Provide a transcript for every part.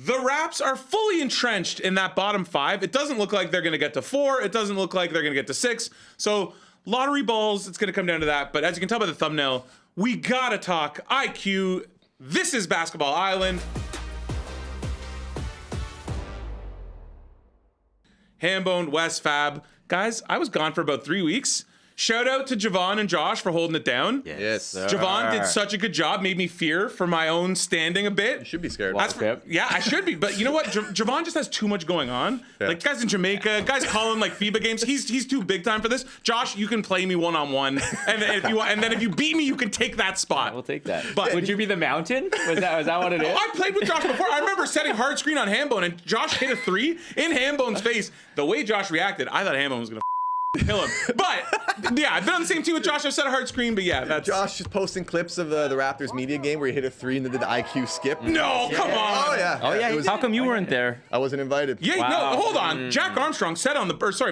The Raps are fully entrenched in that bottom 5. It doesn't look like they're going to get to 4. It doesn't look like they're going to get to 6. So lottery balls, it's going to come down to that. But as you can tell by the thumbnail, we got to talk IQ. This is Basketball Island. Hambone, West, Fab. Guys, I was gone for about 3 weeks. Shout out to Javon and Josh for holding it down. Yes. Javon did such a good job, made me fear for my own standing a bit. You should be scared. Yeah, I should be. But you know what? Javon just has too much going on. Yeah. Like, guys in Jamaica, guys calling like FIBA games. He's too big time for this. Josh, you can play me one-on-one. And then if you beat me, you can take that spot. We'll take that. But would you be the mountain? Was that what it is? I played with Josh before. I remember setting hard screen on Hambone, and Josh hit a 3 in Hambone's face. The way Josh reacted, I thought Hambone was going to kill him. But yeah, I've been on the same team with Josh. I've set a hard screen, but yeah, that's Josh just posting clips of the Raptors media game where he hit a 3 and then did the IQ skip. No, come on. Oh yeah. Oh yeah. How come you weren't there? I wasn't invited. Yeah, Wow. no, hold on. Jack Armstrong said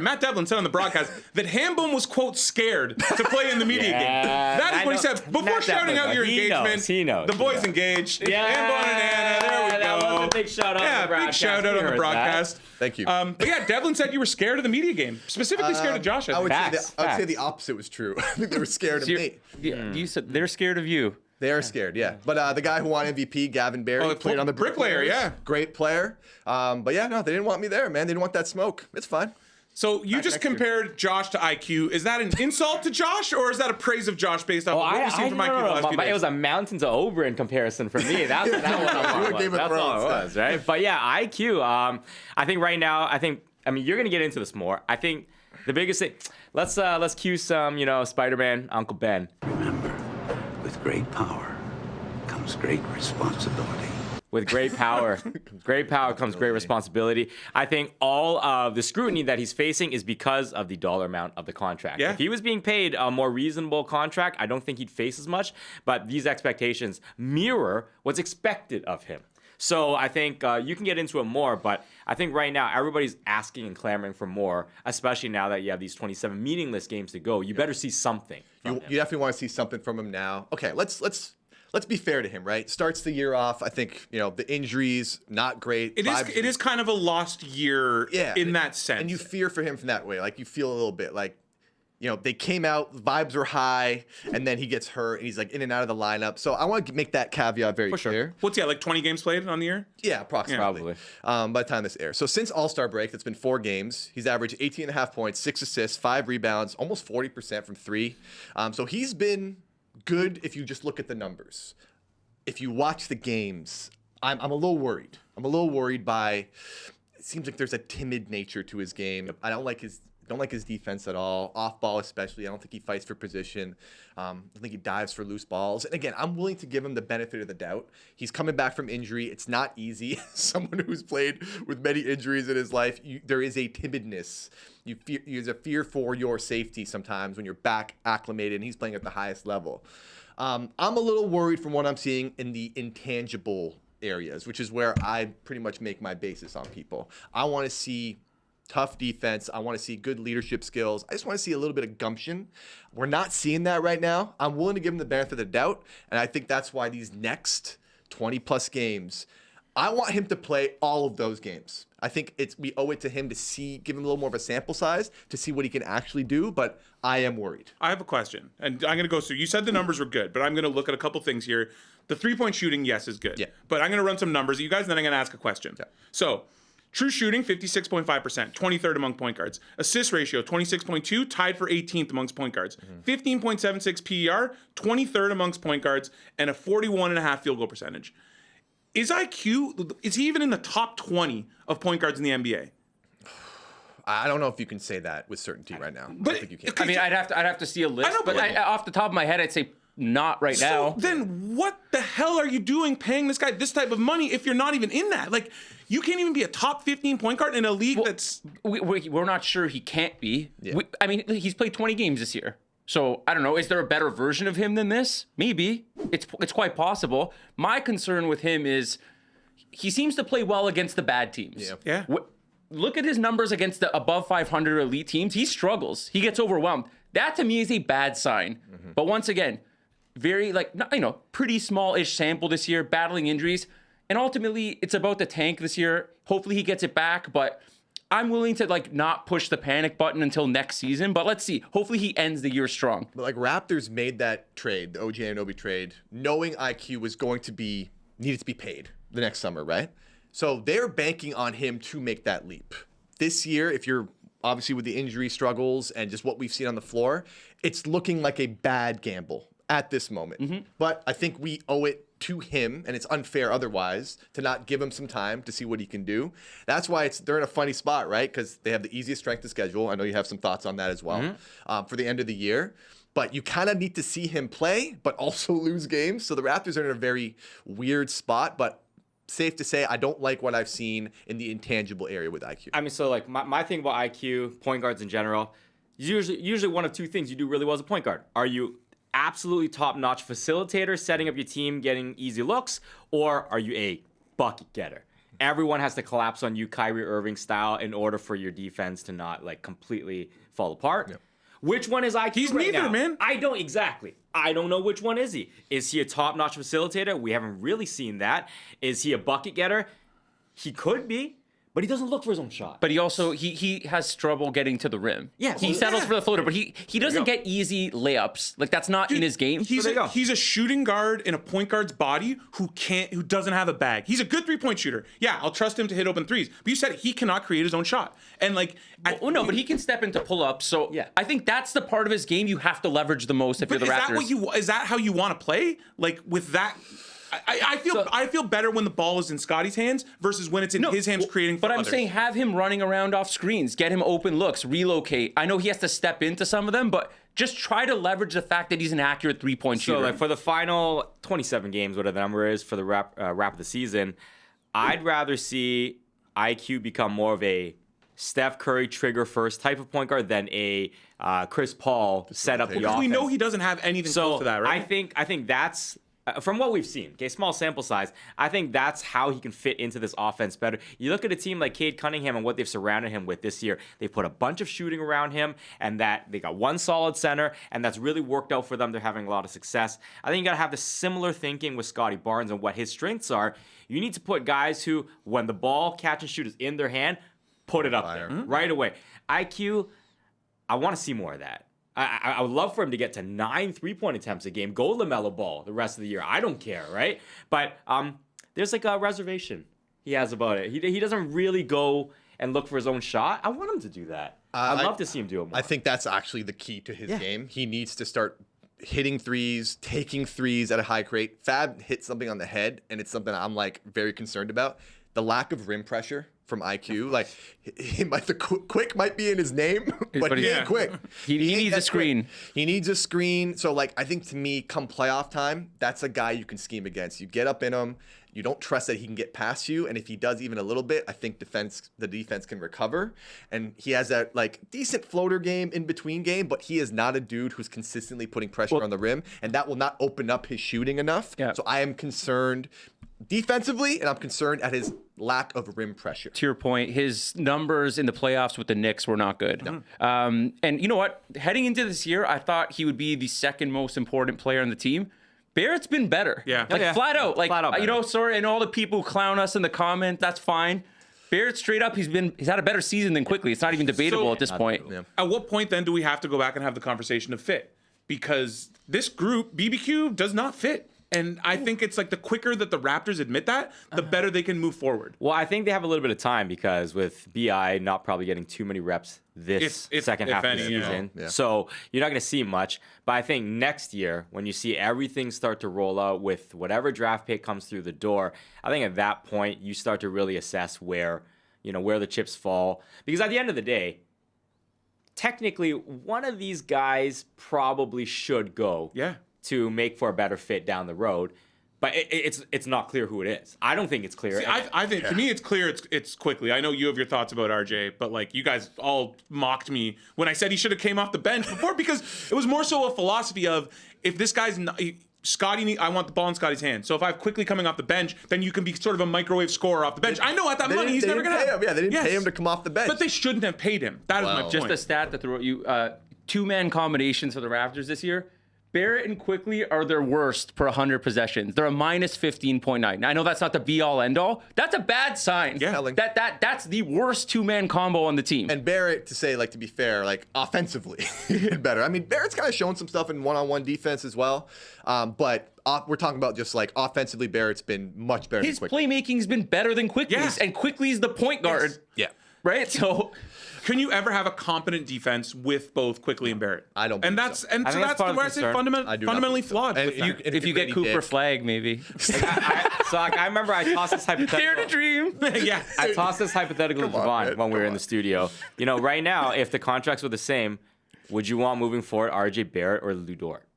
Matt Devlin said on the broadcast that Hambone was, quote, scared to play in the media game. That is what he said. Before Matt shouting Devlin, out your he engagement, knows. The boys engaged. Yeah. Hambone and Anna, there we go. That was a big shout out on the broadcast. Big shout out on the broadcast. Thank you. But yeah, Devlin said you were scared of the media game. Specifically scared of Josh. I would Facts. say the opposite was true. I think they were scared of me. Yeah, you said they're scared of you. They are scared, yeah. But the guy who won MVP, Gavin Barry, played on the Bricklayer, yeah. Great player. But yeah, no, they didn't want me there, man. They didn't want that smoke. It's fine. So you just compared Josh to IQ. Is that an insult to Josh, or is that a praise of Josh based off of what we've seen from IQ the last few days? It was a mountain to Oberyn comparison for me. That's what I was. Game of That's all it Thrones. was, right? But yeah, IQ. I think right now, you're gonna get into this more. I think the biggest thing. Let's cue some, Spider-Man, Uncle Ben. Remember, with great power comes great responsibility. With great power comes great responsibility. I think all of the scrutiny that he's facing is because of the dollar amount of the contract. Yeah. If he was being paid a more reasonable contract, I don't think he'd face as much. But these expectations mirror what's expected of him. So I think you can get into it more, but I think right now everybody's asking and clamoring for more, especially now that you have these 27 meaningless games to go. You better see something. You definitely want to see something from him now. Okay, let's be fair to him, right? Starts the year off, I think, the injuries, not great. It is kind of a lost year in that sense. And you fear for him from that way. Like, you feel a little bit like, they came out, vibes were high, and then he gets hurt, and he's like in and out of the lineup. So I want to make that caveat very clear. What's like 20 games played on the year? Yeah, approximately. By the time this airs. So since All-Star break, that's been 4 games. He's averaged 18.5 points, 6 assists, 5 rebounds, almost 40% from 3. So he's been good if you just look at the numbers. If you watch the games, I'm a little worried. I'm a little worried by, it seems like there's a timid nature to his game. I don't like his defense at all. Off ball especially. I don't think he fights for position. I think he dives for loose balls. And again, I'm willing to give him the benefit of the doubt. He's coming back from injury. It's not easy. Someone who's played with many injuries in his life, there is a timidness. There's a fear for your safety sometimes when you're back acclimated and he's playing at the highest level. I'm a little worried from what I'm seeing in the intangible areas, which is where I pretty much make my basis on people. I want to see tough defense. I want to see good leadership skills. I just want to see a little bit of gumption. We're not seeing that right now. I'm willing to give him the benefit of the doubt, and I think that's why these next 20-plus games, I want him to play all of those games. I think we owe it to him to give him a little more of a sample size to see what he can actually do, but I am worried. I have a question, and I'm going to go through. You said the numbers were good, but I'm going to look at a couple things here. The three-point shooting, yes, is good. Yeah. But I'm going to run some numbers at you guys, and then I'm going to ask a question. Yeah. So, true shooting, 56.5%, 23rd among point guards. Assist ratio, 26.2, tied for 18th amongst point guards. 15.76 PER, 23rd amongst point guards, and a 41.5 field goal percentage. Is he even in the top 20 of point guards in the NBA? I don't know if you can say that with certainty right now. But I don't think you can. I mean, I'd have to see a list, but off the top of my head, I'd say not right now. So then what the hell are you doing paying this guy this type of money if you're not even in that? Like, you can't even be a top 15 point guard in a league that's... We're not sure he can't be. Yeah. He's played 20 games this year. So, I don't know. Is there a better version of him than this? Maybe. It's quite possible. My concern with him is he seems to play well against the bad teams. Yeah. Look at his numbers against the above 500 elite teams. He struggles. He gets overwhelmed. That, to me, is a bad sign. Mm-hmm. But once again, very, pretty small-ish sample this year, battling injuries. And ultimately, it's about the tank this year. Hopefully he gets it back, but I'm willing to like not push the panic button until next season. But let's see. Hopefully he ends the year strong. But like Raptors made that trade, the OG Anunoby trade, knowing IQ was going to needed to be paid the next summer, right? So they're banking on him to make that leap. This year, if you're obviously with the injury struggles and just what we've seen on the floor, it's looking like a bad gamble at this moment. But I think we owe it to him, and it's unfair otherwise, to not give him some time to see what he can do. That's why they're in a funny spot, right? Because they have the easiest strength of schedule. I know you have some thoughts on that as well for the end of the year. But you kind of need to see him play, but also lose games. So the Raptors are in a very weird spot, but safe to say, I don't like what I've seen in the intangible area with IQ. I mean, so like my thing about IQ, point guards in general, usually one of two things you do really well as a point guard. Are you absolutely top-notch facilitator, setting up your team, getting easy looks, or are you a bucket getter? Everyone has to collapse on you, Kyrie Irving style, in order for your defense to not like completely fall apart. Yep. Which one is IQ? He's right neither, now? man. I don't exactly. I don't know which one is he. Is he a top-notch facilitator? We haven't really seen that. Is he a bucket getter? He could be. But he doesn't look for his own shot. But he also he has trouble getting to the rim. Yeah, he settles for the floater, but he doesn't get easy layups. Like that's not in his game. He's a shooting guard in a point guard's body who doesn't have a bag. He's a good 3-point shooter. Yeah, I'll trust him to hit open threes. But you said he cannot create his own shot. And like, no, but he can step into pull-ups. So yeah. I think that's the part of his game you have to leverage the most if you're the Raptors. Is that how you want to play? Like with that. I feel better when the ball is in Scotty's hands versus when it's in his hands creating for But I'm others. saying have him running around off screens, get him open looks, relocate. I know he has to step into some of them, but just try to leverage the fact that he's an accurate 3-point shooter. So like for the final 27 games, whatever the number is for the wrap of the season, I'd rather see IQ become more of a Steph Curry trigger first type of point guard than a Chris Paul set up the offense. We know he doesn't have anything close to that, right? I think that's from what we've seen, okay, small sample size, I think that's how he can fit into this offense better. You look at a team like Cade Cunningham and what they've surrounded him with this year. They put a bunch of shooting around him, and that they got one solid center, and that's really worked out for them. They're having a lot of success. I think you got to have the similar thinking with Scotty Barnes and what his strengths are. You need to put guys who, when the ball catch and shoot is in their hand, put it up there right away. IQ, I want to see more of that. I would love for him to get to 9 3-point attempts a game. Go LaMelo Ball the rest of the year. I don't care, right? But there's like a reservation he has about it. He doesn't really go and look for his own shot. I want him to do that. I'd love to see him do it more. I think that's actually the key to his game. He needs to start hitting threes, taking threes at a high rate. Fab hit something on the head, and it's something I'm like very concerned about. The lack of rim pressure from IQ, like the quick might be in his name, but he ain't quick. He needs a screen. He needs a screen. So like, I think to me, come playoff time, that's a guy you can scheme against. You get up in him. You don't trust that he can get past you, and if he does even a little bit, I think the defense can recover. And he has that like decent floater game in between game, but he is not a dude who's consistently putting pressure on the rim, and that will not open up his shooting enough. Yeah. So I am concerned defensively, and I'm concerned at his lack of rim pressure. To your point, his numbers in the playoffs with the Knicks were not good. No. And you know what? Heading into this year, I thought he would be the second most important player on the team. Barrett's been better. Yeah. Flat out. Like, flat out you know, sorry, and all the people who clown us in the comment, that's fine. Barrett straight up, he's had a better season than Quickley. It's not even debatable at this point. Yeah. At what point then do we have to go back and have the conversation of fit? Because this group, BBQ, does not fit. And I think it's like the quicker that the Raptors admit that, the better they can move forward. Well, I think they have a little bit of time because with BI not probably getting too many reps this second half of the season. Yeah. So you're not going to see much. But I think next year, when you see everything start to roll out with whatever draft pick comes through the door, I think at that point you start to really assess where the chips fall. Because at the end of the day, technically, one of these guys probably should go. Yeah. To make for a better fit down the road, but it's not clear who it is. I don't think it's clear. See, I think to me it's clear. It's Quickley. I know you have your thoughts about RJ, but like you guys all mocked me when I said he should have came off the bench before because it was more so a philosophy of if this guy's not, Scotty, I want the ball in Scotty's hand. So if I have Quickley coming off the bench, then you can be sort of a microwave scorer off the bench. I know at that money he's never gonna pay him. Yeah, they didn't pay him to come off the bench, but they shouldn't have paid him. That is my point. Just a stat that threw you 2-man combinations for the Raptors this year. Barrett and Quickley are their worst per 100 possessions. They're a minus 15.9. I know that's not the be-all, end-all. That's a bad sign. Yeah. That's the worst two-man combo on the team. And Barrett, to be fair, offensively, better. I mean, Barrett's kind of shown some stuff in one-on-one defense as well. But we're talking about just offensively, Barrett's been much better His than Quickley. playmaking's been better than Quickley's, Yeah. and Quickley's the point guard. Yeah. Right? So Can you ever have a competent defense with both Quickley and Barrett? I don't And believe that's so. and I so think that's that's part of where I the say concern. I do not fundamentally believe so. flawed. And with that. if you get Brittany Cooper did. Flag, maybe. I remember I tossed this Dare hypothetical. to dream. yeah. I tossed this hypothetical to Come on, Javon man. when we were Come in the on. studio. Right now, if the contracts were the same, would you want moving forward RJ Barrett or Lou Dort?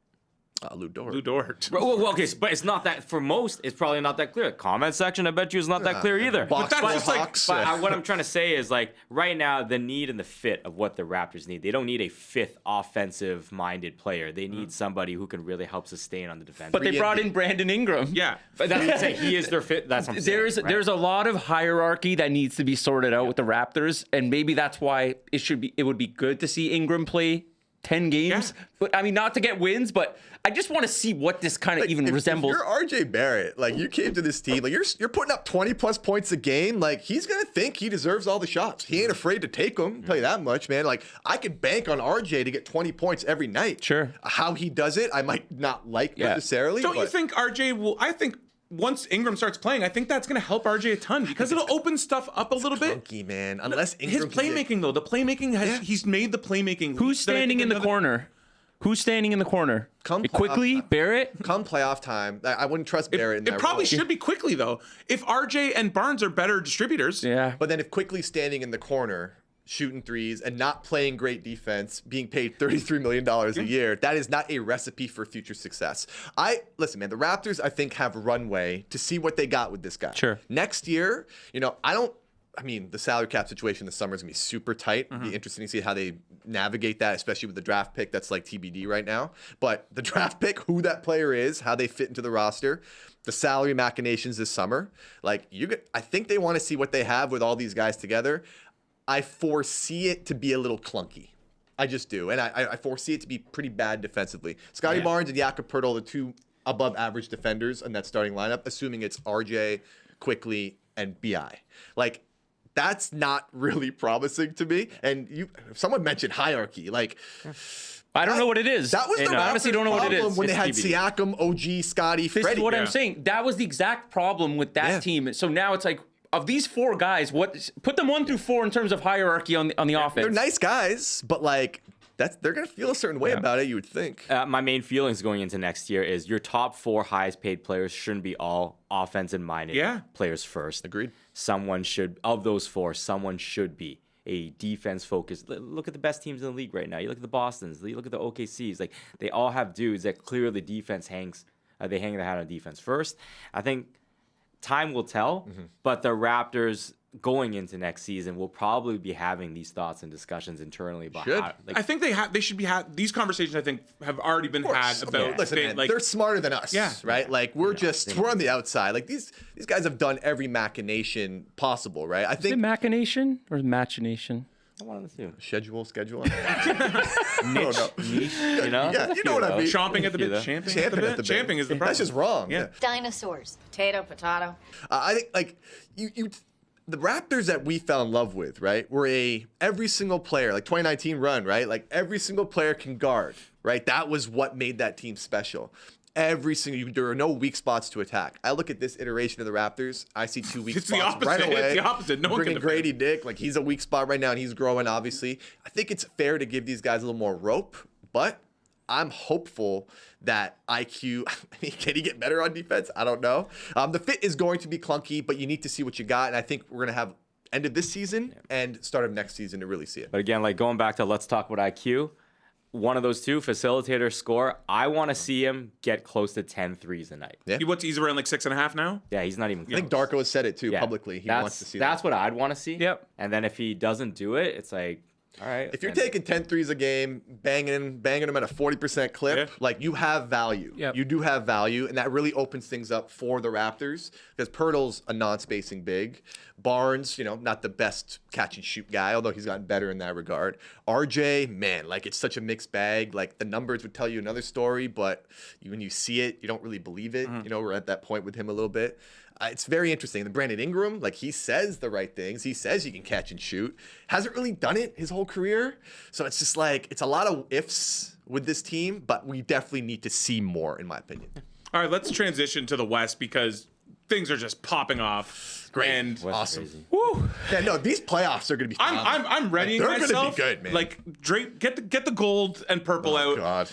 Lou Dort. Lou Dort. Well, okay, but it's not that for most. It's probably not that clear. Comment section, I bet you, is not that clear either. Box that's score just like- Hawks. What I'm trying to say is right now the need and the fit of what the Raptors need. They don't need a fifth offensive-minded player. They need somebody who can really help sustain on the defense. But they brought in Brandon Ingram. Yeah. But that's what I'm saying. He is their fit. That's what I'm saying. There's a lot of hierarchy that needs to be sorted out with the Raptors, and maybe that's why it would be good to see Ingram play 10 games. Yeah. But I mean, not to get wins, but I just want to see what this kind of even resembles. If you're RJ Barrett, you came to this team, you're putting up 20 plus points a game. He's gonna think he deserves all the shots. He ain't afraid to take them. Tell you that much, man. I could bank on RJ to get 20 points every night. Sure. How he does it, I might not like necessarily. Don't you but- think RJ will? I think once Ingram starts playing, I think that's going to help RJ a ton because it'll open stuff up a little bit. Clunky, man. Unless His Ingram can get- playmaking though, the playmaking he's made the playmaking. Who's that I standing think in the another- corner? Who's standing in the corner? Come Quickly, playoff- Barrett. Come playoff time, I wouldn't trust Barrett in that It probably role. should be Quickly though. If RJ and Barnes are better distributors, Yeah. But then if Quickly standing in the corner, shooting threes, and not playing great defense, being paid $33 million a year, that is not a recipe for future success. Listen, man, the Raptors, I think, have runway to see what they got with this guy. Sure. Next year, the salary cap situation this summer is going to be super tight. It'll be interesting to see how they navigate that, especially with the draft pick that's TBD right now. But the draft pick, who that player is, how they fit into the roster, the salary machinations this summer, I think they want to see what they have with all these guys together. I foresee it to be a little clunky. I just do. And I foresee it to be pretty bad defensively. Scotty Barnes and Jakob Poeltl, the two above average defenders in that starting lineup, assuming it's RJ, Quickley, and BI. That's not really promising to me. And someone mentioned hierarchy. I don't know what it is. That was the I honestly Raptors' don't know what it problem is. when they It's had TBD. Siakam, OG, Scotty, This Freddie. is what Yeah. I'm saying. That was the exact problem with that Yeah. team. So now it's of these four guys, put them 1 through 4 in terms of hierarchy on the offense. They're nice guys, but they're gonna feel a certain way about it. You would think. My main feelings going into next year is your top 4 highest paid players shouldn't be all offensive minded players first. Agreed. Of those 4, someone should be a defense focused. Look at the best teams in the league right now. You look at the Bostons, you look at the OKCs. They all have dudes that clearly defense they hang their hat on defense first. I think time will tell, but the Raptors going into next season will probably be having these thoughts and discussions internally about Should. how, I think they should be these conversations. I think have already been had about. Listen, man, they're smarter than us, Yeah. right? We're on the outside. These guys have done every machination possible, right? I Is it think machination or machination? one of the two. schedule. Niche, you know? Yeah, you know what I mean. Chomping at the bit, though. champing at the bit. Champing is the problem. That's just wrong. Yeah. Dinosaurs. Potato, potato. I think the Raptors that we fell in love with, right, were every single player, 2019 run, right? Every single player can guard, right? That was what made that team special. There are no weak spots to attack. I look at this iteration of the Raptors, I see 2 weak It's the spots opposite. right away. It's the opposite. No one Bringing can defend. Grady Dick, he's a weak spot right now, and he's growing, obviously. I think it's fair to give these guys a little more rope, but I'm hopeful that IQ, can he get better on defense? I don't know. The fit is going to be clunky, but you need to see what you got, and I think we're going to have end of this season and start of next season to really see it. But again, going back to let's talk about IQ, one of those two, facilitator, score, I want to see him get close to 10 threes a night. Yeah. He's around 6.5 now. Yeah, he's not even I think Darko has said it too publicly. He wants to see That's that. what I'd want to see. Yep. And then if he doesn't do it, it's All right. If you're taking 10 threes a game, banging them at a 40% clip, like you have value. Yep. You do have value, and that really opens things up for the Raptors because Pirtle's a non-spacing big. Barnes, not the best catch and shoot guy, although he's gotten better in that regard. RJ, man, like it's such a mixed bag. Like the numbers would tell you another story, but when you see it, you don't really believe it. We're at that point with him a little bit. It's very interesting. And Brandon Ingram, like he says the right things. He says he can catch and shoot. Hasn't really done it his whole career. So it's just like, it's a lot of ifs with this team, but we definitely need to see more, in my opinion. All right, let's transition to the West because things are just popping off. Great. And Awesome. Woo. Yeah, no, these playoffs are going to be fun. I'm readying They're myself. They're going to be good, man. Like Drake, get the gold and purple out. God.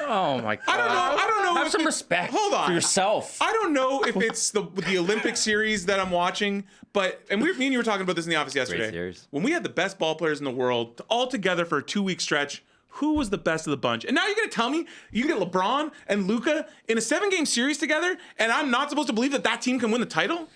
Oh my God. I don't know. Have if some it- respect Hold on. for yourself. I don't know if it's the Olympic series that I'm watching, but me and you were talking about this in the office yesterday. series. When we had the best ball players in the world all together for a 2-week stretch, who was the best of the bunch? And now you're gonna tell me you get LeBron and Luka in a 7-game series together, and I'm not supposed to believe that team can win the title?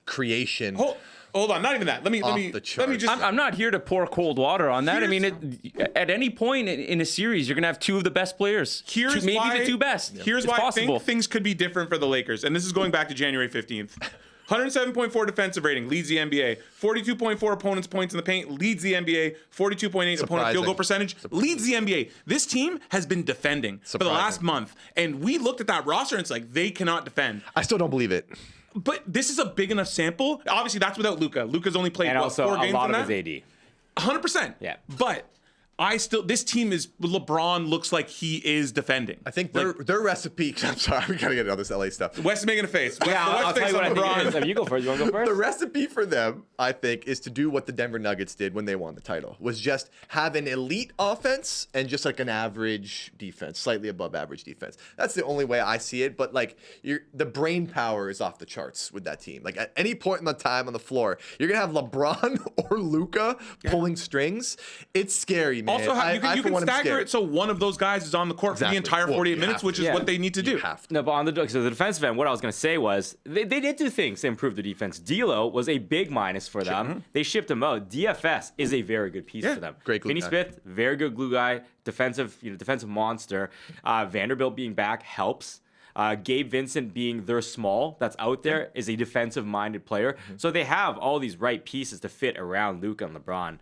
Creation. Hold on, not even that. Let me the charts. just. I'm not here to pour cold water on that. I Here's- mean, at any point in a series, you're going to have two of the best players. Here's maybe why, the two best. Here's It's why possible. I think things could be different for the Lakers, and this is going back to January 15th. 107.4 defensive rating, leads the NBA. 42.4 opponents' points in the paint, leads the NBA. 42.8 opponent field goal percentage, leads the NBA. This team has been defending for the last month, and we looked at that roster, and it's like they cannot defend. I still don't believe it. But this is a big enough sample. Obviously, that's without Luka. Luka's only played And also 4 a games lot in of that. his AD. 100%. Yeah. But this team is, LeBron looks like he is defending. I think their recipe. I'm sorry, we gotta get all this LA stuff. Wes is making a face. Yeah, I'll tell you what I think it is. I mean, you go first. You want to go first? The recipe for them, I think, is to do what the Denver Nuggets did when they won the title, was just have an elite offense and just like an average defense, slightly above average defense. That's the only way I see it. But like, the brain power is off the charts with that team. Like at any point in the time on the floor, you're gonna have LeBron or Luka pulling strings. It's scary, man. Also, you can stagger scared. it so one of those guys is on the court for the entire 48 minutes, which is what they need to do. No, but on the defensive end, what I was going to say was they did do things to improve the defense. D'Lo was a big minus for them. They shipped him out. DFS is a very good piece for them. Great glue Finney guy. Smith, very good glue guy, defensive monster. Vanderbilt being back helps. Gabe Vincent being their small that's out there is a defensive-minded player. So they have all these right pieces to fit around Luka and LeBron.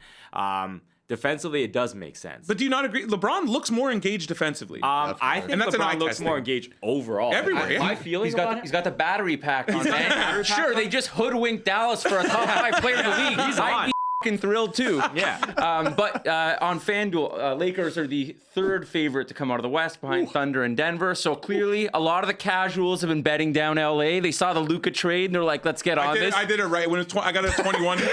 Defensively, it does make sense. But do you not agree? LeBron looks more engaged defensively. I think And that's an eye LeBron looks test more thing. engaged overall. Everywhere, yeah. My feeling He's about got the battery pack on, man. battery pack Sure, on? they just hoodwinked Dallas for a top 5 player in the league. He's on. I'd be fucking thrilled too. Yeah. But on FanDuel, Lakers are the 3rd favorite to come out of the West behind Thunder and Denver. So clearly, a lot of the casuals have been betting down LA. They saw the Luka trade and they're like, let's get on this. I did it right. When it was I got it at 21. No,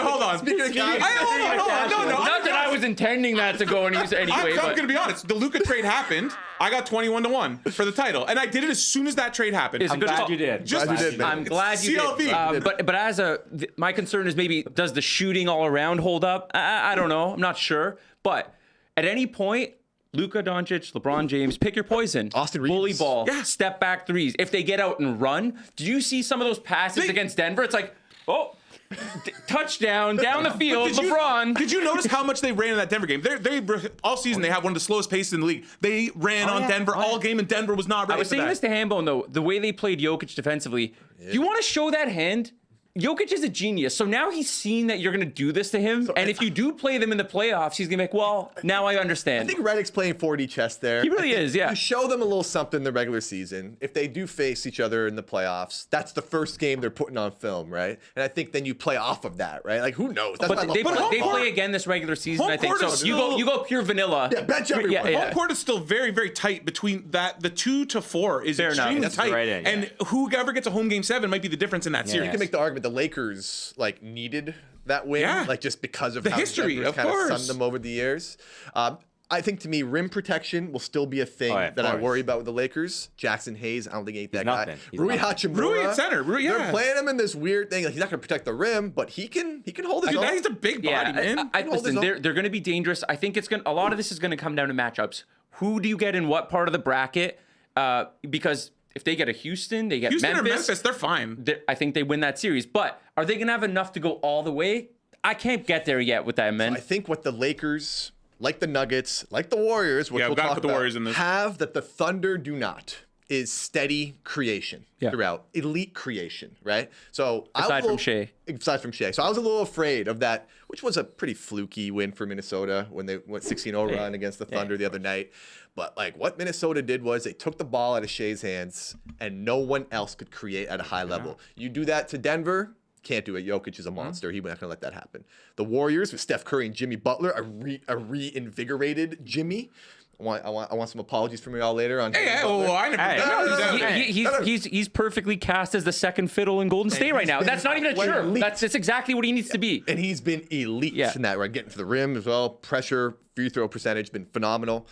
hold on. Speaking of guys- Hold on. No. Not that I was intending that to go anyway, I'm but going to be honest. The Luka trade happened. I got 21-1 for the title, and I did it as soon as that trade happened. It's I'm good glad call. you did. Just- Glad you did, man. I'm glad you CLV. did. But as my concern is maybe does the shooting all around hold up? I don't know. I'm not sure. But at any point, Luka Doncic, LeBron James, pick your poison. Austin Reeves. Bully ball. Yeah. Step back threes. If they get out and run, do you see some of those passes against Denver? It's like, touchdown down the field, LeBron. Did you notice how much they ran in that Denver game? They all season they have one of the slowest paces in the league. They ran on Denver all game, and Denver was not ready I was for saying that. this to Hambone, though, the way they played Jokic defensively. Do you want to show that hand? Jokic is a genius. So now he's seen that you're going to do this to him. And if you do play them in the playoffs, he's going to be like, well, now I understand. I think Redick's playing 4D chess there. He really is, yeah. You show them a little something in the regular season. If they do face each other in the playoffs, that's the first game they're putting on film, right? And I think then you play off of that, right? Like, who knows? That's But why they, LeBron- they play again this regular season, Home I think. court So is you still- go pure vanilla. Yeah, bench everyone. Home court is still very, very tight between that. The 2 to 4 is Fair enough. extremely That's the tight. right end, and yeah. whoever gets a home game 7 might be the difference in that series. You can make the argument the Lakers needed that win, Yeah. just because of The how history, Denver's of kind of course. sunned them over the years. I think to me, rim protection will still be a thing of that I course. worry about with the Lakers. Jackson Hayes, I don't think he ain't that nothing. guy. He's Rui nothing. Hachimura, Rui at center. They're playing him in this weird thing. Like, he's not going to protect the rim, but he can hold his Dude, own. he's a big body, man. Listen, they're going to be dangerous. I think a lot of this is going to come down to matchups. Who do you get in what part of the bracket? Because if they get a Houston, they get Houston Memphis. or Memphis, they're fine. I think they win that series. But are they going to have enough to go all the way? I can't get there yet with that, man. I think what the Lakers, like the Nuggets, like the Warriors, which Yeah, we'll we've got to talk put the about, Warriors in this. have that the Thunder do not is steady creation throughout, elite creation, right? So Aside from Shea. So I was a little afraid of that, which was a pretty fluky win for Minnesota when they went 16-0 run against the Thunder the other night. But like what Minnesota did was they took the ball out of Shea's hands and no one else could create at a high level. You do that to Denver, can't do it. Jokic is a monster. He's not going to let that happen. The Warriors with Steph Curry and Jimmy Butler, a reinvigorated Jimmy. I want some apologies from y'all later on. I never. He's perfectly cast as the second fiddle in Golden State right now. That's not even a chirp. That's exactly what he needs to be. And he's been elite in that, right? Getting to the rim as well. Pressure, free throw percentage, been phenomenal.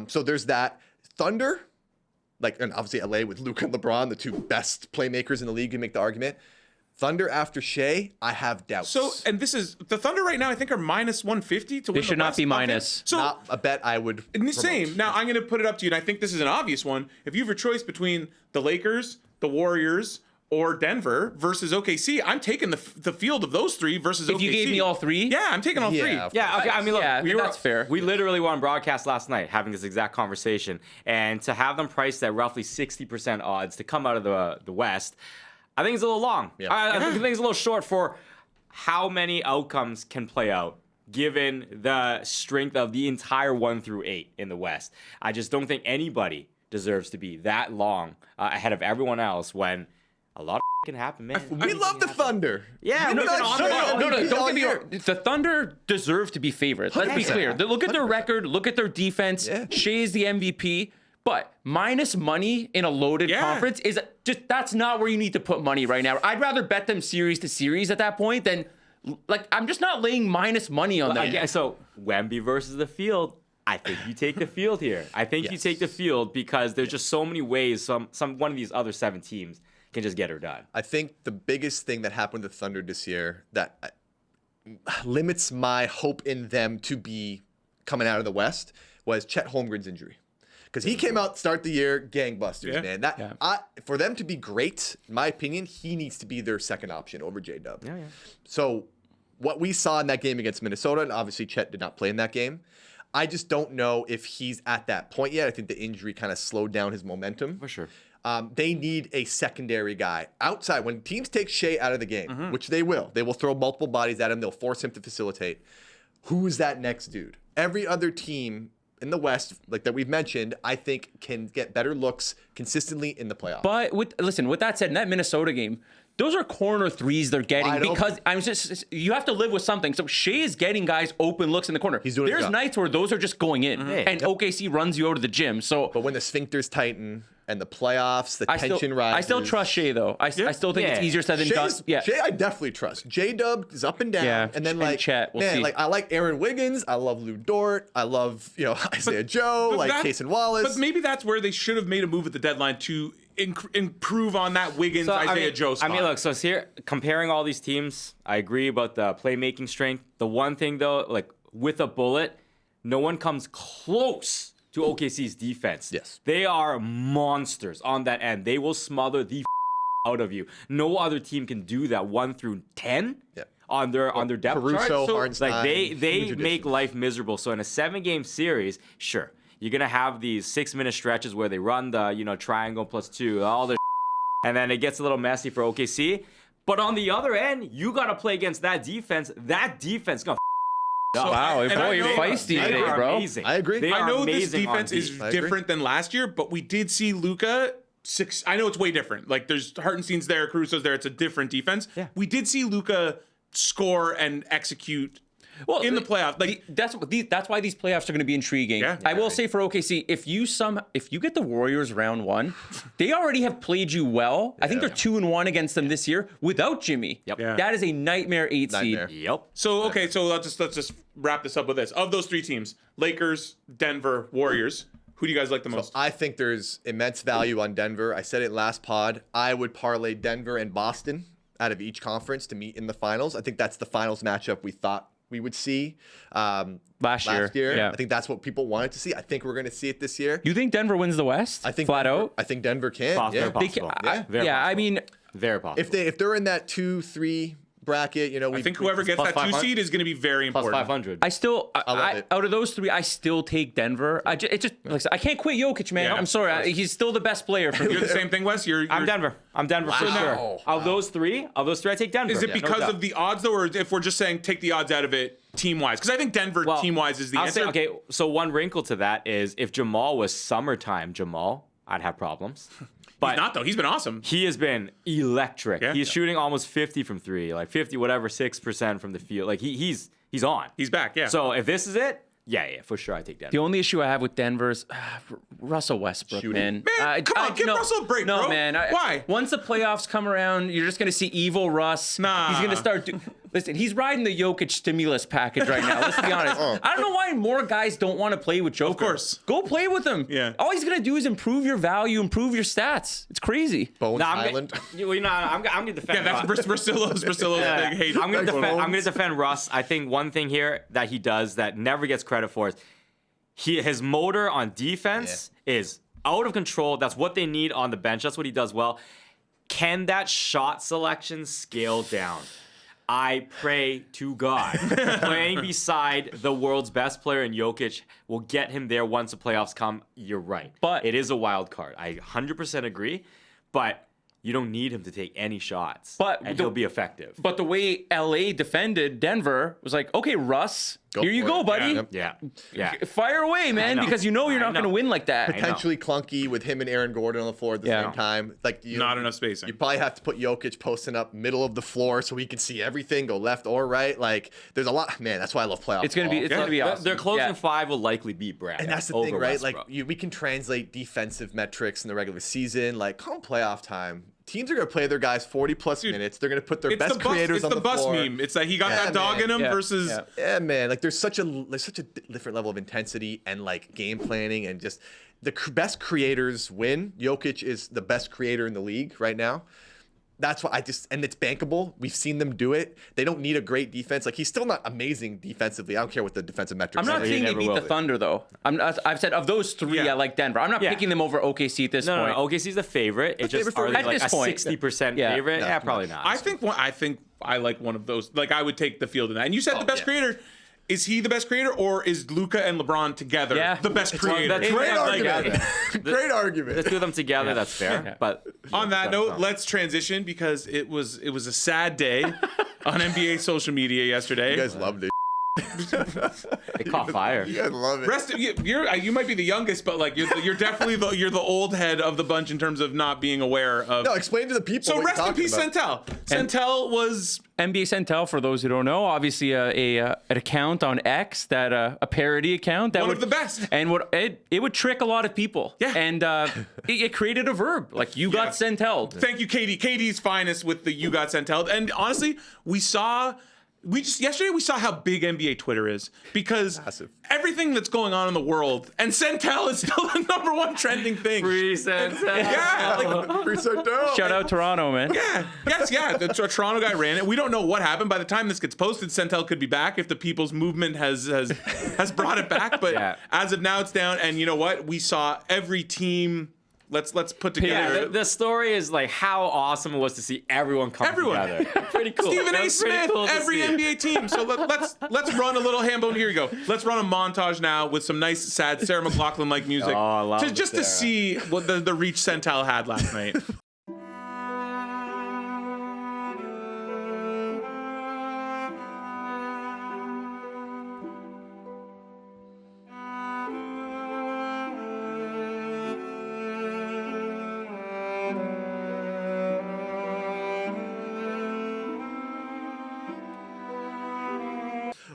So there's that. Thunder, and obviously LA with Luka and LeBron, the two best playmakers in the league, you make the argument. Thunder after Shea, I have doubts. So, and this is the Thunder right now, I think are minus 150 to win. They should not be minus. So, not a bet I would. Same. Now, I'm going to put it up to you, and I think this is an obvious one. If you have a choice between the Lakers, the Warriors, or Denver versus OKC, I'm taking the field of those three versus OKC. If you gave me all three? Yeah, I'm taking all three. Yeah, okay. I mean, look, that's fair. We literally were on broadcast last night having this exact conversation, and to have them priced at roughly 60% odds to come out of the West, I think it's a little long. Yeah. I think it's a little short for how many outcomes can play out given the strength of the entire 1 through 8 in the West. I just don't think anybody deserves to be that long ahead of everyone else when a lot of can happen, man. We love the Thunder. Yeah, You we've know, been on no, the Don't get me wrong. The Thunder deserve to be favorites. Let's be clear. Look at their record. Look at their defense. Yeah. Shea is the MVP. But minus money in a loaded conference is that's not where you need to put money right now. I'd rather bet them series to series at that point than I'm just not laying minus money on them. Again, so Wemby versus the field. I think you take the field here. I think you take the field because there's just so many ways one of these other 7 teams can just get her done. I think the biggest thing that happened to Thunder this year that limits my hope in them to be coming out of the West was Chet Holmgren's injury. Because he came out start the year gangbusters, man. For them to be great, in my opinion, he needs to be their second option over J-Dub. Yeah. So what we saw in that game against Minnesota, and obviously Chet did not play in that game, I just don't know if he's at that point yet. I think the injury kind of slowed down his momentum. For sure. They need a secondary guy outside. When teams take Shea out of the game, which they will throw multiple bodies at him. They'll force him to facilitate. Who is that next dude? Every other team in the West, like that we've mentioned, I think can get better looks consistently in the playoffs. But with that said, in that Minnesota game, those are corner threes they're getting because you have to live with something. So Shea is getting guys open looks in the corner. He's doing his There's job. nights where those are just going in, and OKC runs you out of the gym. So, But when the sphincters tighten and the playoffs, the tension rises. I still trust Shea though. I still think it's easier said than done. Yeah. Shea, I definitely trust. J-Dub is up and down, and then Chet, we'll see. I like Aaron Wiggins. I love Lou Dort. I love Isaiah Joe, Cason Wallace. But maybe that's where they should have made a move at the deadline to improve on that Wiggins, Isaiah Joe spot. I mean, look, so it's here, comparing all these teams, I agree about the playmaking strength. The one thing, though, like with a bullet, no one comes close to OKC's defense. Yes. They are monsters on that end. They will smother the out of you. No other team can do that 1 through 10 on their depth Caruso, chart. So, Hartenstein, they make life miserable. So in a 7-game series, sure, you're gonna have these 6-minute stretches where they run the triangle +2, all the and then it gets a little messy for OKC. But on the other end, you gotta play against that defense. That defense gonna Wow, boy, you're feisty today, bro. Amazing. I agree. I know this amazing on defense is defense. I agree. different than last year, but we did see Luka. I know it's way different. Like there's Hartenstein's there, Caruso's there. It's a different defense. Yeah. We did see Luka score and execute in the playoffs. Like that's why these playoffs are going to be intriguing. Yeah. I will say for OKC, if you get the Warriors round 1, they already have played you well. I think they're 2-1 against them this year without Jimmy. Yep. Yeah. That is a nightmare 8 Nightmare. seed. Yep. so. Okay, so let's just wrap this up with this. Of those 3 teams, Lakers, Denver, Warriors. Who do you guys like the most? I think there's immense value on Denver. I said it last pod. I would parlay Denver and Boston out of each conference to meet in the finals. I think that's the finals matchup we thought we would see Last year. Yeah. I think that's what people wanted to see. I think we're going to see it this year. You think Denver wins the West? I think flat Denver, out. I think Denver can. Possible, Yeah. possible. I Very mean, Very possible. If they're in that 2-3 bracket. You know, I think whoever gets plus that 2 500. seed is going to be very Plus important. 500. I still, love it. out of those three, I still take Denver. Like I said, I can't quit Jokic, man. Yeah, I'm sorry. He's still the best player for me. You're the same thing, Wes. I'm Denver. I'm Denver for sure. Of those three, I take Denver. Is it No because doubt. of the odds, though, or if we're just saying take the odds out of it team-wise? Because I think Denver team-wise is the I'll answer. say, okay, so one wrinkle to that is if Jamal was summertime Jamal, I'd have problems. But He's not, though. He's been awesome. he has been electric. Yeah. He's shooting almost 50 from three, like 50, whatever, 6% from the field. Like he's on. He's back, yeah. So if this is it, yeah, for sure, I take Denver. The only issue I have with Denver is Russell Westbrook, Shooting. man. Man, come on, give Russell a break, no, bro. man. Why? Once the playoffs come around, you're just going to see evil Russ. Nah. He's going to start... Listen, he's riding the Jokic stimulus package right now. Let's be honest. I don't know why more guys don't want to play with Joker. Of course. Go play with him. Yeah. All he's going to do is improve your value, improve your stats. It's crazy. Bones Nah, Island. I'm gonna defend. Yeah, that's Priscilla's Yeah. big hate. I'm gonna defend Russ. I think one thing here that he does that never gets credit for is his motor on defense is out of control. That's what they need on the bench. That's what he does well. Can that shot selection scale down? I pray to God playing beside the world's best player in Jokic will get him there once the playoffs come. You're right. But- it is a wild card. I 100% agree. But you don't need him to take any shots. And he'll be effective. But the way LA defended Denver was like, okay, Russ, here you for go, it. buddy. Yeah. Yeah. Fire away, man, know. because you know you're I not going to know. win like that. Potentially clunky with him and Aaron Gordon on the floor at the Yeah. same time. Like Not enough spacing. You probably have to put Jokic posting up middle of the floor so he can see everything, go left or right. Like there's a lot. Man, that's why I love playoff. It's going to be ball. it's going to be awesome. Their closing Yeah. five will likely be Brad. And that's the over thing, right? Westbrook. Like we can translate defensive metrics in the regular season. Like come playoff time, teams are going to play their guys 40 plus minutes. They're going to put their best creators on the bus floor. meme. It's that he got Yeah, that dog man. in him Yeah. versus. Yeah. Yeah, man. Like there's such a different level of intensity and like game planning and just the best creators win. Jokic is the best creator in the league right now. That's why and it's bankable. We've seen them do it. They don't need a great defense. Like he's still not amazing defensively. I don't care what the defensive metrics. I'm not are. saying they never beat will. the Thunder though. I've said of those three, Yeah. I like Denver. I'm not Yeah. picking them over OKC at this No, point. OKC's the favorite. It's just favorite for are me. they At like this a point. 60% Yeah. favorite? No, Yeah, too probably much. not. I think I like one of those. Like I would take the field in that. And you said the best creator. Is he the best creator, or is Luka and LeBron together Yeah. the best creator? that's Great Yeah, like, argument. Great The argument. two of them together, that's fair. But On that note, let's transition because it was a sad day on NBA social media yesterday. You guys loved it. it caught fire. You guys love it. You might be the youngest, but like you're definitely the old head of the bunch in terms of not being aware of. No, explain to the people. So what rest you're in peace, talking about. Centel. Centel was NBA Centel, for those who don't know, obviously an account on X that a parody account that One would of the best. and it would trick a lot of people. Yeah. And it created a verb like you got Centelled. Thank you, Katie. Katie's finest with the "You Got Centel." And honestly, yesterday we saw how big NBA Twitter is because Massive. everything that's going on in the world, and Centel is still the number one trending thing. Free Centel. Yeah, like, Percent down. Shout out Toronto, man. yeah. The Toronto guy ran it. We don't know what happened. By the time this gets posted, Centel could be back if the People's Movement has brought it back. But Yeah. as of now, it's down. And you know what? We saw every team. Let's put Yeah, together. the story is like how awesome it was to see everyone come together. Pretty cool. Stephen That A. was pretty Smith, cool to every see. NBA team. So let's run a little Hambone. Here we go. Let's run a montage now with some nice, sad Sarah McLachlan like music, Oh, I love the just to Sarah. see what the reach Centel had last night.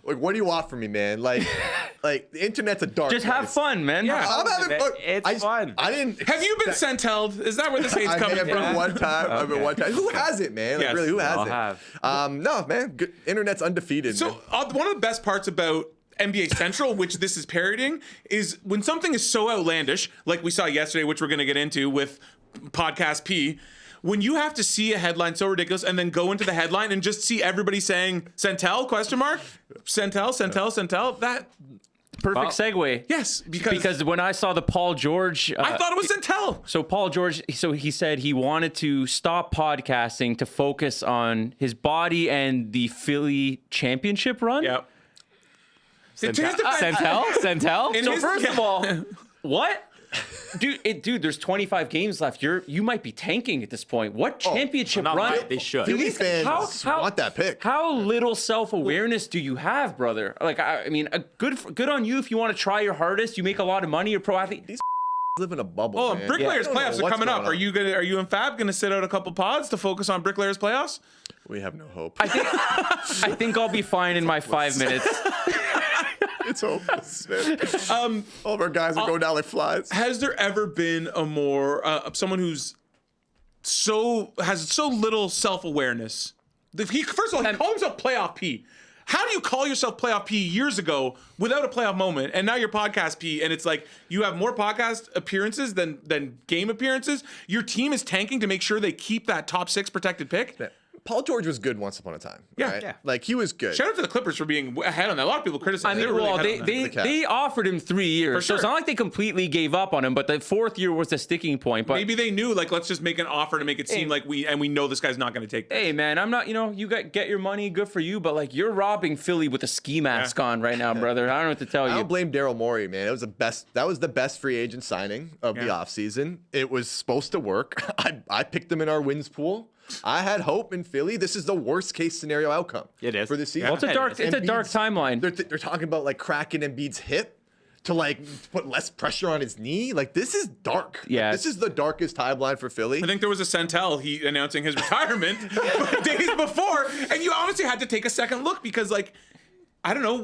Like, what do you want from me, man? Like the internet's a dark. Just have place. fun, man. Yeah. I'm having fun. It's fun. I didn't. Have you been Centelled? Is that where this hate's I coming have from? been one time. I've been one time. Who hasn't, man? Like, Yes, really, who we all hasn't? have. No, man. Good. Internet's undefeated. So man. one of the best parts about NBA Central, which this is parodying, is when something is so outlandish, like we saw yesterday, which we're going to get into with Podcast P. When you have to see a headline so ridiculous and then go into the headline and just see everybody saying Centel ? Centel, Centel, Centel. Perfect segue. Yes, Because when I saw the Paul George, I thought it was Centel. so Paul George, so he said he wanted to stop podcasting to focus on his body and the Philly championship run. Yep. Centel? In So his- first of all, what? Dude, there's 25 games left. You might be tanking at this point. What championship Not run? might, they should. Philly fans how- want that pick. How little self-awareness do you have, brother? Like, I mean, good on you if you want to try your hardest. You make a lot of money. You're a pro athlete. Live in a bubble. Oh, man. Bricklayers I don't know playoffs are what's coming up. going on. Are you and Fab gonna sit out a couple pods to focus on Bricklayers playoffs? We have no hope. I think I'll be fine in my 5 minutes. It's hopeless, man. All of our guys are going down like flies. Has there ever been a more someone who's has so little self-awareness? First of all, he called himself Playoff P. How do you call yourself Playoff P years ago without a playoff moment, and now you're Podcast P, and it's like you have more podcast appearances than game appearances? Your team is tanking to make sure they keep that top 6 protected pick. Paul George was good once upon a time. Yeah. right? Yeah. Like he was good. Shout out to the Clippers for being ahead on that. A lot of people criticize. I mean, they were really well, ahead on that. they offered him 3 years, For so it's sure. not like they completely gave up on him. But the 4th year was the sticking point. But Maybe they knew, like, let's just make an offer to make it seem like we know this guy's not going to take this. hey, man, I'm not. You get your money, good for you. But like, you're robbing Philly with a ski mask on right now, brother. I don't know what to tell I you. don't blame Daryl Morey, man. It was that was the best free agent signing of the offseason. It was supposed to work. I picked them in our wins pool. I had hope in Philly. This is the worst case scenario outcome. It is. for the season. Well, it's a dark Embiid's- timeline. They're talking about like cracking Embiid's hip to like put less pressure on his knee. Like this is dark. Like, Yeah. this is the darkest timeline for Philly. I think there was a Centel he announcing his retirement days before, and you honestly had to take a second look because, like, I don't know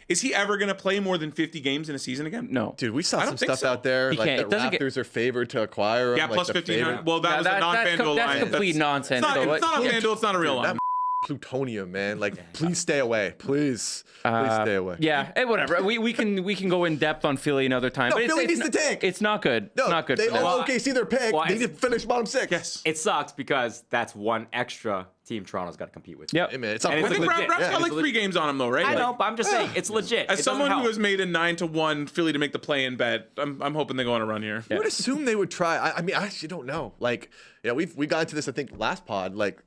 is he ever going to play more than 50 games in a season again? No. Dude, we saw I some don't think stuff so. out there. He Like can't. the It doesn't Raptors are favored to acquire him. Yeah, like plus the 1,500. favorite. Well, that was a non-FanDuel line. That's complete nonsense. It's though. not a FanDuel. It's not a real line. That plutonium, man. Like, please stay away. Please stay away. Yeah, whatever. We can go in depth on Philly another time. No, but Philly it's needs to tank. It's not good. No, it's not good. They for them. all OKC their pick. well, they need to finish bottom 6. Yes. It sucks because that's one extra team Toronto's got to compete with. Yep. Hey, man, it's And I it's think legit. Raps got like It's 3 games on him though, right? I know, Like, but I'm just saying it's legit. as It doesn't someone who help. has made a 9-1 Philly to make the play-in bet, I'm hoping they go on a run here. You would assume they would try. I mean, I actually don't know. Like, we got into this, I think, last pod. Like,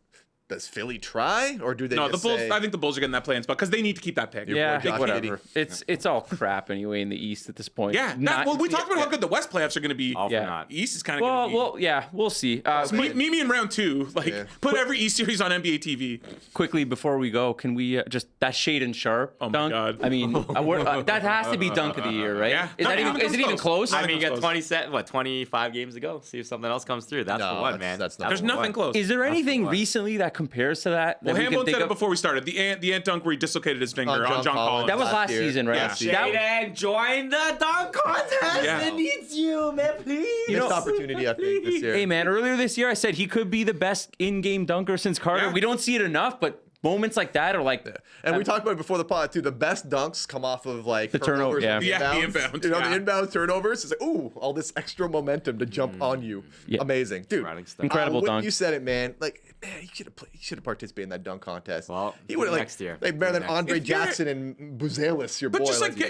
does Philly try or do they? No, the just Bulls. say, I think the Bulls are getting that play-in spot because they need to keep that pick. Yeah, Josh whatever. Giddey. It's all crap anyway in the East at this point. Yeah. We talked about how good the West playoffs are going to be. All for Yeah. naught. East is kind of going to be. We'll see. Meet me in round 2. Like, Yeah. put every East series on NBA TV. Quickly before we go, can we just that Shade and Sharp Oh my dunk? God. I mean, that has to be dunk of the year, right? Yeah. Is it even close? I mean, you Close. got 25 games to go. See if something else comes through. That's No, the one, that's- man. that's not There's the nothing close. Is there anything one. recently that compares to that? Well, that we can Hambone think said it of? before we started. The ant dunk where he dislocated his finger On on John John Collins. Collins. That was last year. season, right? Yeah. Jaden, join the dunk contest. Yeah. It needs you, man. Please. missed opportunity, I think, this year. Hey man, earlier this year I said he could be the best in-game dunker since Carter. Yeah. We don't see it enough, but moments like that are like And we talked about it before the pod too. The best dunks come off of like The turnover, turnovers yeah. and Yeah, the inbounds. inbound, You know, yeah. the inbound turnovers. It's like, ooh, all this extra momentum to jump on you. Yeah. Amazing, dude. Running stuff. Incredible when dunk. You said it, man. Like, man, he should have participated in that dunk contest. Well, he would have next year. like better than Next Andre If you're- Jackson and Buzelis, your But boy. just like we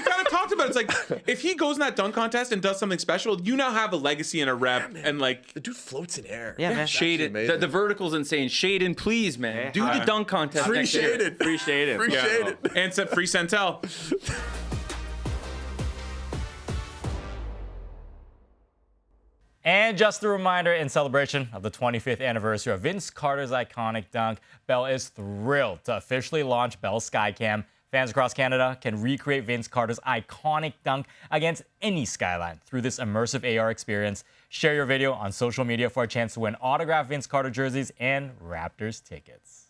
kind of talked about it. It's like if he goes in that dunk contest and does something special, you now have a legacy and a rep, and like the dude floats in air. Yeah, man. Shaden. amazing. The vertical's insane. Shaden, please, man. Yeah. Do the dunk contest Free next year. shaded. Free shaded. Free Yeah. shaded. and set free Centel. And just a reminder, in celebration of the 25th anniversary of Vince Carter's iconic dunk, Bell is thrilled to officially launch Bell Skycam. Fans across Canada can recreate Vince Carter's iconic dunk against any skyline through this immersive AR experience. Share your video on social media for a chance to win autographed Vince Carter jerseys and Raptors tickets.